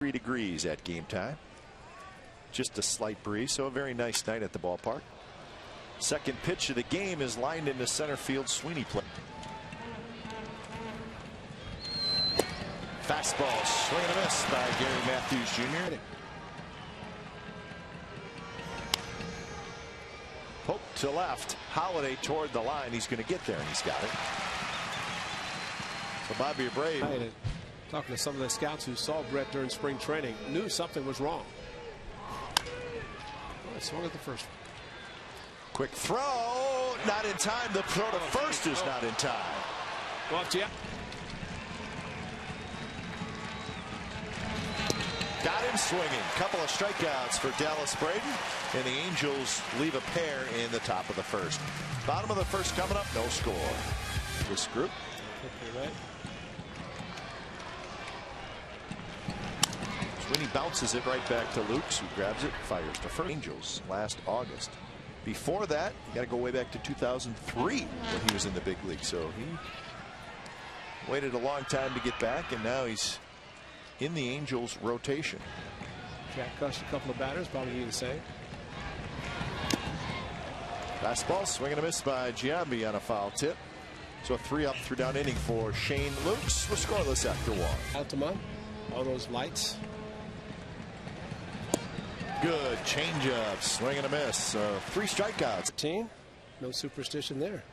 3 degrees at game time. Just a slight breeze, so a very nice night at the ballpark. Second pitch of the game is lined into center field. Sweeney play. Fastball, swing and a miss by Gary Matthews Jr. Poke to left. Holiday toward the line. He's going to get there, and he's got it. So Bobby Abreu. Talking to some of the scouts who saw Brett during spring training, knew something was wrong. Swung at the first. Quick throw, not in time. The throw to first is not in time. Well, yeah. Got him swinging. Couple of strikeouts for Dallas Braden, and the Angels leave a pair in the top of the first. Bottom of the first coming up, no score. This group. Okay, right. Sweeney bounces it right back to Lukes, who grabs it, fires to first. Angels last August. Before that, you got to go way back to 2003 when he was in the big league. So he waited a long time to get back, and now he's in the Angels rotation. Jack crushed a couple of batters, probably need to say. Fastball, swing and a miss by Giambi on a foul tip. So a 3-up, 3-down inning for Shane Lukes. We're scoreless after 1. Altamont, all those lights. Good changeup, swing and a miss. 3 strikeouts. Team, no superstition there.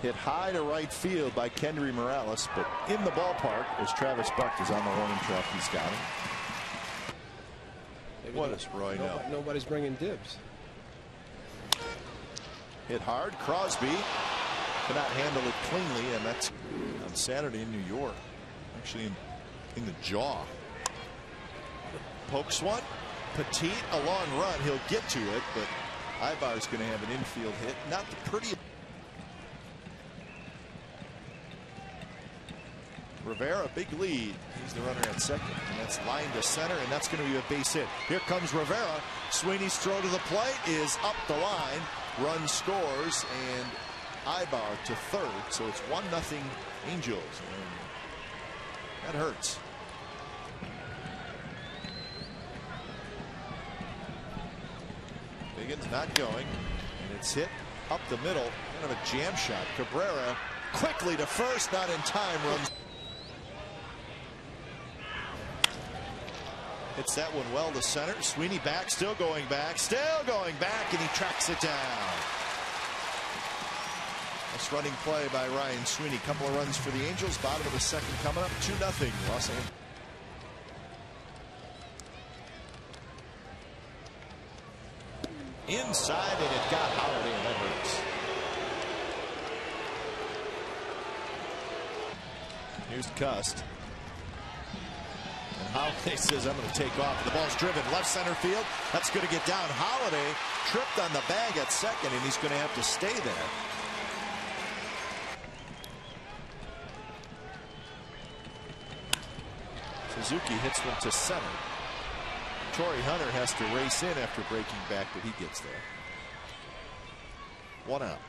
Hit high to right field by Kendry Morales, but in the ballpark as Travis Buck is on the warning track. He's got him. Maybe What does Roy know? Nobody's bringing dibs. Hit hard. Crosby cannot handle it cleanly, and that's on Saturday in New York. Actually in the jaw. Pokes one. Petit, a long run. He'll get to it, but Ibar's going to have an infield hit. Not the pretty. Rivera, big lead. He's the runner at second, and that's lined to center, and that's going to be a base hit. Here comes Rivera. Sweeney's throw to the plate is up the line. Run scores, and Ibar to third, so it's 1-0 Angels, and that hurts. Biggins not going, and it's hit up the middle. Kind of a jam shot. Cabrera quickly to first, not in time. Runs. Hits that one well to center. Sweeney back, still going back, and he tracks it down. Nice running play by Ryan Sweeney. Couple of runs for the Angels. Bottom of the second coming up. 2-0 Los Angeles. Inside, and it got Holiday, and that hurts. Here's Cust. And Holiday says, I'm going to take off. The ball's driven left center field. That's going to get down. Holiday tripped on the bag at second, and he's going to have to stay there. Suzuki hits one to center. Torrey Hunter has to race in after breaking back, but he gets there. 1 out.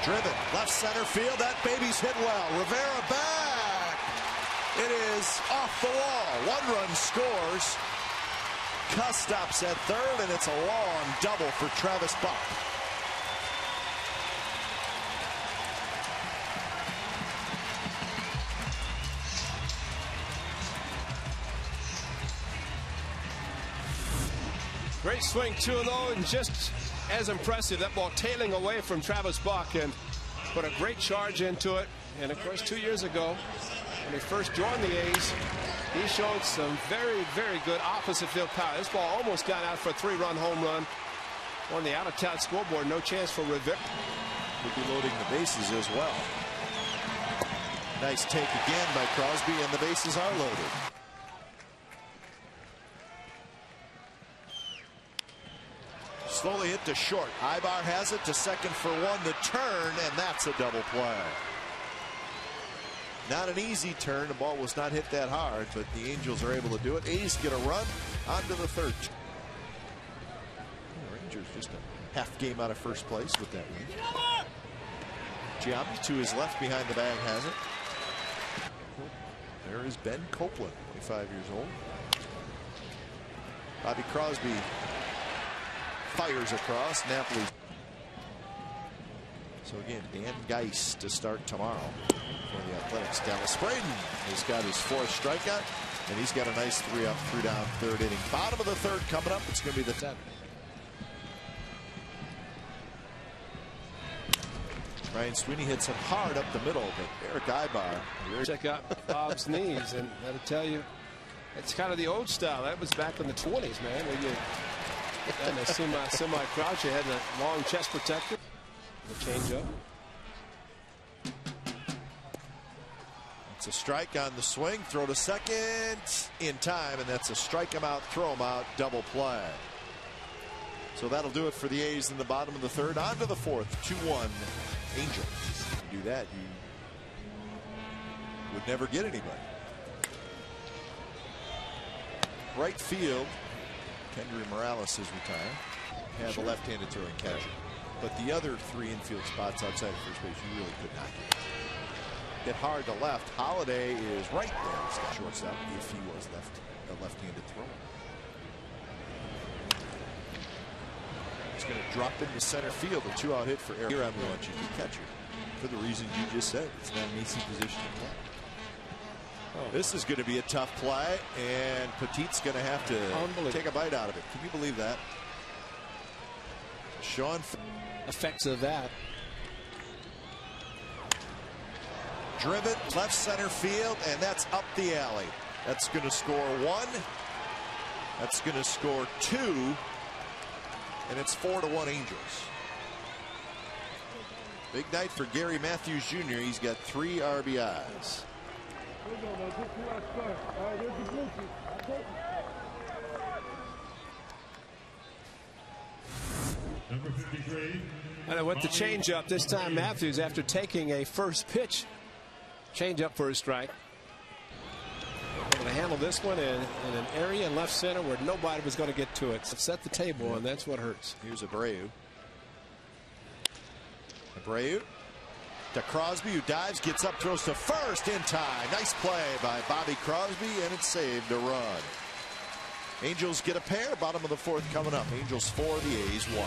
Driven left center field. That baby's hit well. Rivera back. It is off the wall. 1 run scores. Cuss stops at third, and it's a long double for Travis Buck. Great swing, 2-0, and just as impressive, that ball tailing away from Travis Buck, and put a great charge into it. And of course, 2 years ago, when he first joined the A's, he showed some very, very good opposite field power. This ball almost got out for a 3-run home run on the out-of-town scoreboard. No chance for Rivera. We'll be loading the bases as well. Nice take again by Crosby, and the bases are loaded. Slowly hit to short. Ibar has it to second for 1. The turn, and that's a double play. Not an easy turn. The ball was not hit that hard, but the Angels are able to do it. A's get a run onto the third. The Rangers just a half game out of first place with that win. Giambi to his left behind the bag has it. There is Ben Copeland, 25 years old. Bobby Crosby fires across. Napoli. So again, Dan Geis to start tomorrow for the Athletics. Dallas Braden has got his 4th strikeout, and he's got a nice 3-up, 3-down, 3rd inning. Bottom of the 3rd coming up. It's going to be the 10th. Ryan Sweeney hits him hard up the middle, but Eric Ibar. Check out Bob's knees, and that'll tell you it's kind of the old style. That was back in the 20s, man, where you had a semi-crouch. You had a long chest protector. The changeup. It's a strike on the swing. Throw to second in time, and that's a strike him out, throw him out, double play. So that'll do it for the A's in the bottom of the 3rd. On to the 4th, 2-1 Angels. You do that, you would never get anybody. Right field, Kendry Morales is retired. Have a left-handed throwing catcher. But the other 3 infield spots outside of first base, you really could not get. Get hard to left. Holiday is right there. He's got shortstop if he was a left-handed thrower. He's going to drop into center field. A 2-out hit for Eric. Here I'm going to be catcher for the reasons you just said. It's not an easy position to play. Oh. This is going to be a tough play, and Petit's going to have to take a bite out of it. Can you believe that? Sean. Effects of that. Driven left center field, and that's up the alley. That's going to score 1. That's going to score 2. And it's 4-1 Angels. Big night for Gary Matthews Jr. He's got 3 RBIs. Number 53. And with the changeup this time, Matthews, after taking a first pitch changeup for a strike, going to handle this one in an area in left center where nobody was going to get to it. Set the table, and that's what hurts. Here's Abreu. Abreu to Crosby, who dives, gets up, throws to first in time. Nice play by Bobby Crosby, and it's saved a run. Angels get a pair. Bottom of the 4th coming up. Angels 4, the A's 1.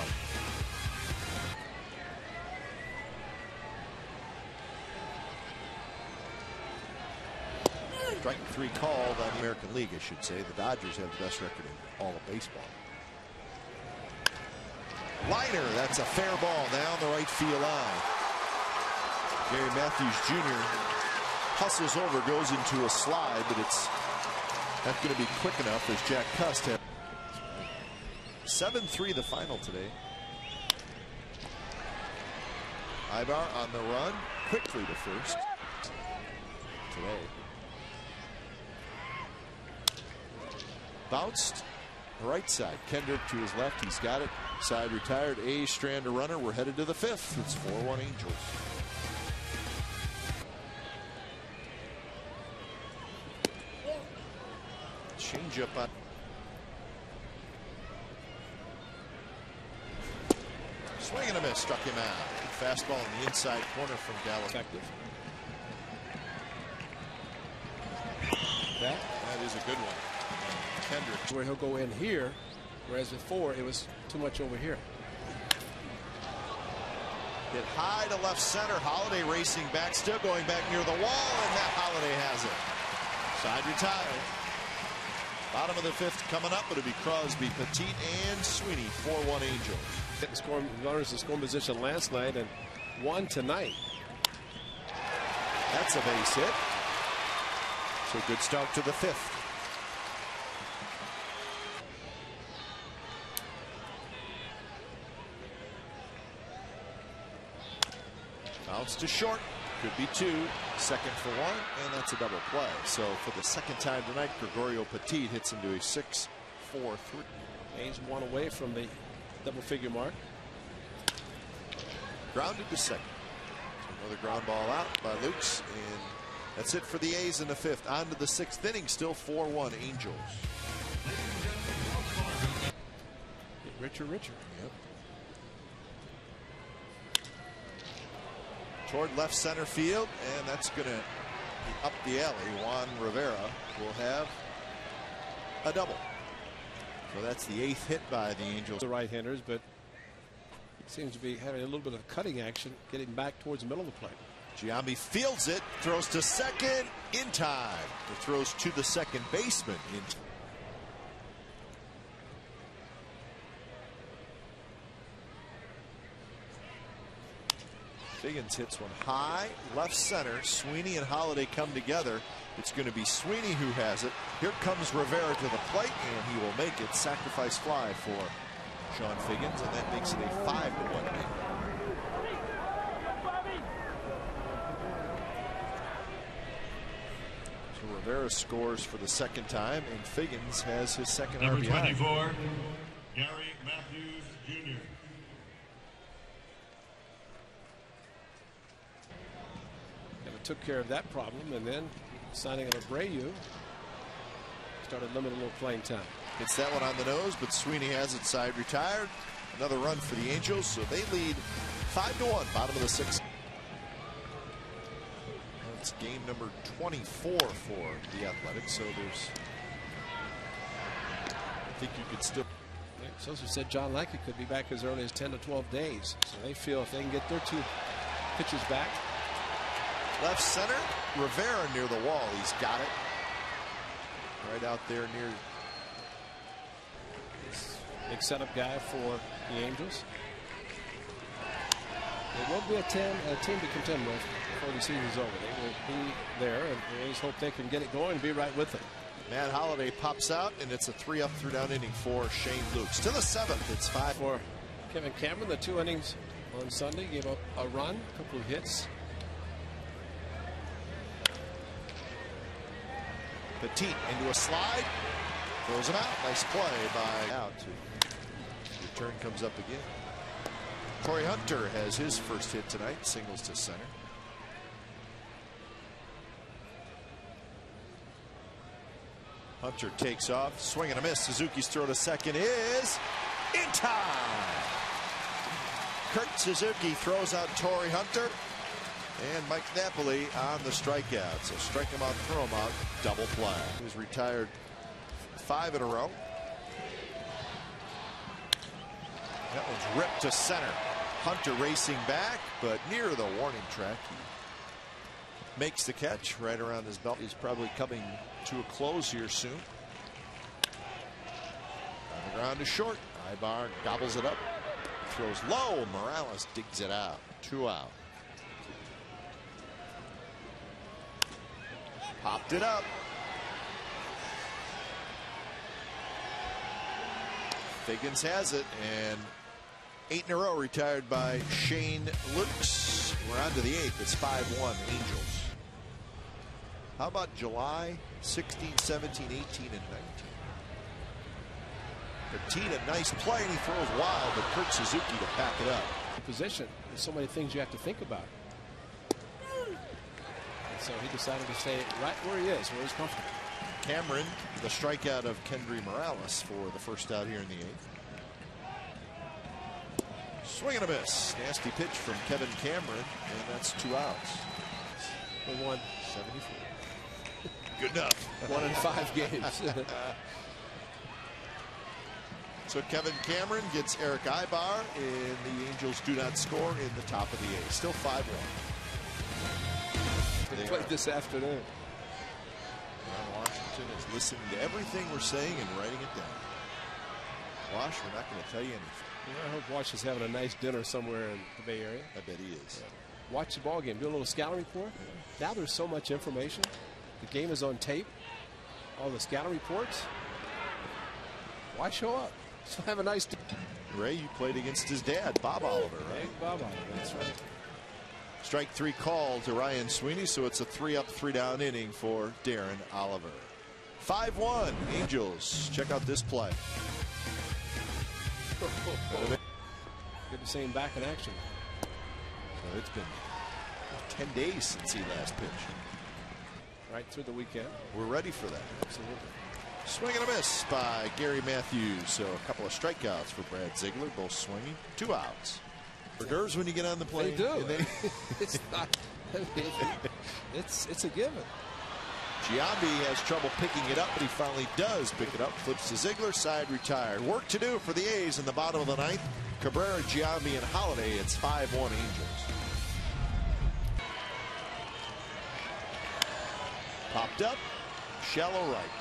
Strike 3 called on the American League, I should say. The Dodgers have the best record in all of baseball. Liner, that's a fair ball down the right field line. Gary Matthews Jr. hustles over, goes into a slide, but it's not going to be quick enough as Jack Cust had. 7-3 the final today. Ibar on the run, quickly to first today. Bounced right side. Kendrick to his left. He's got it. Side retired. A's strand a runner. We're headed to the 5th. It's 4-1 Angels. Change up on. Swing and a miss. Struck him out. Fastball in the inside corner from Dallas. Effective. That is a good one. Kendrick. Where he'll go in here, whereas before it was too much over here. Hit high to left center. Holiday racing back, still going back near the wall, and that Holiday has it. Side retired. Bottom of the 5th coming up. It'll be Crosby, Petit, and Sweeney. 4-1 Angels. Scoring runners in scoring position last night and 1 tonight. That's a base hit. So good start to the 5th. Bounce to short. Could be 2. Second for 1, and that's a double play. So for the 2nd time tonight, Gregorio Petit hits into a 6-4-3. A's 1 away from the double-figure mark. Grounded to second. So another ground ball out by Lukes, and that's it for the A's in the 5th. On to the 6th inning, still 4-1 Angels. Get richer. Yep. toward left center field, and that's going to be up the alley. Juan Rivera will have a double. So that's the 8th hit by the Angels. The right-handers, but seems to be having a little bit of cutting action, getting back towards the middle of the plate. Giambi fields it, throws to second in time. Or throws to the second baseman in time. Figgins hits one high, left center. Sweeney and Holiday come together. It's going to be Sweeney who has it. Here comes Rivera to the plate, and he will make it. Sacrifice fly for Sean Figgins, and that makes it a 5-1 game. So Rivera scores for the second time, and Figgins has his second Number RBI. 24, Gary Matthews Jr. And it took care of that problem, and then signing of Abreu started limiting a little playing time. Gets that one on the nose, but Sweeney has it side retired. Another run for the Angels, so they lead 5-1, bottom of the 6th. That's game number 24 for the Athletics, so there's, I think you could still. Sosa said John Lackey could be back as early as 10 to 12 days. So they feel if they can get their 2 pitches back. Left center, Rivera near the wall. He's got it. Right out there near. Big setup guy for the Angels. It will be a team to contend with before the season's over. They will be there, and the A's hope they can get it going and be right with it. Matt Holliday pops out, and it's a 3-up, 3-down inning for Shane Lukes. To the 7th, it's 5 for Kevin Cameron. The 2 innings on Sunday gave up a run, a couple of hits. Petit into a slide, throws him out. Nice play by out. Return comes up again. Corey Hunter has his first hit tonight, singles to center. Hunter takes off, swing and a miss. Suzuki's throw to second is in time. Kurt Suzuki throws out Torrey Hunter, and Mike Napoli on the strikeout. So strike him out, throw him out, double play. He was retired 5 in a row. That one's ripped to center. Hunter racing back, but near the warning track. He makes the catch right around his belt. He's probably coming to a close here soon. On the ground to short. Ibar gobbles it up. Throws low. Morales digs it out. 2 out. Popped it up. Figgins has it, and 8 in a row retired by Shane Lukes. We're on to the 8th. It's 5-1 Angels. How about July 16, 17, 18, and 19? Petit, a nice play, and he throws wild, but Kurt Suzuki to back it up. Position. There's so many things you have to think about. And so he decided to stay right where he is, where he's comfortable. Cameron, the strikeout of Kendry Morales for the first out here in the 8th. Swing and a miss. Nasty pitch from Kevin Cameron, and that's 2 outs. They won 74. Good enough. 1 in 5 games. So Kevin Cameron gets Eric Ibar, and the Angels do not score in the top of the 8th. Still 5-1. They played this afternoon. Ron Washington is listening to everything we're saying and writing it down. Wash, we're not going to tell you anything. I hope Wash is having a nice dinner somewhere in the Bay Area. I bet he is. Yeah. Watch the ball game. Do a little scouting report. Yeah. Now there's so much information. The game is on tape. All the scouting reports. Why show up? So have a nice day. Ray, you played against his dad, Bob Oliver, right? Big Bob Oliver, that's right. Strike 3 called to Ryan Sweeney, so it's a 3-up, 3-down inning for Darren Oliver. 5-1 Angels. Check out this play. Good to see him back in action. So it's been 10 days since he last pitched. Right through the weekend. We're ready for that. Absolutely. Swing and a miss by Gary Matthews. So a couple of strikeouts for Brad Ziegler, both swinging. 2 outs. nerves when you get on the plane. They do. It's not. I mean, it's a given. Giambi has trouble picking it up, but he finally does pick it up. Flips to Ziegler, side retired. Work to do for the A's in the bottom of the ninth. Cabrera, Giambi, and Holiday. It's 5-1 Angels. Popped up, shallow right.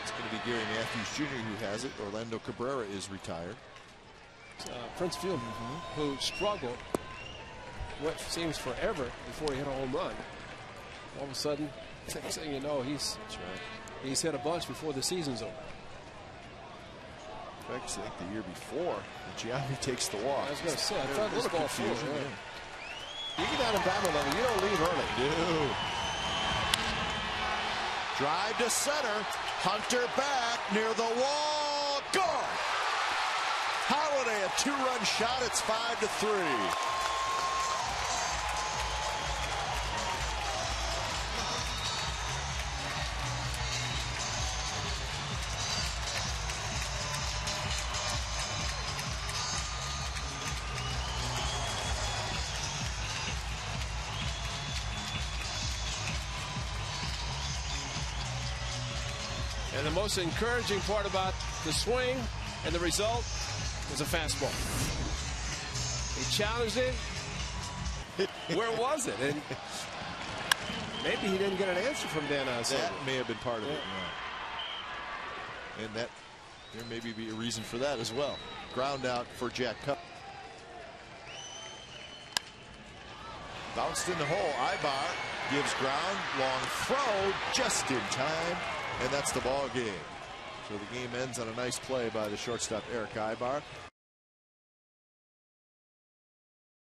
It's going to be Gary Matthews Jr. who has it. Orlando Cabrera is retired. Prince Field, who struggled what seems forever before he hit a home run. All of a sudden, next thing you know, he's hit a bunch before the season's over. In fact, I think the year before, Giambi takes the walk. I was going to say, I There's thought a this little ball confusion. flew, Yeah. You get out of battle level, you don't leave early. No. Drive to center. Hunter back near the wall. Gone. Holiday, a two-run shot. It's 5-3. And the most encouraging part about the swing and the result was a fastball. He challenged it. Where was it? And maybe he didn't get an answer from Dan Alessandro. That may have been part of it. Yeah. And that there may be a reason for that as well. Ground out for Jack Cup. Bounced in the hole. Ibar gives ground. Long throw just in time. And that's the ball game. So the game ends on a nice play by the shortstop Eric Ibar.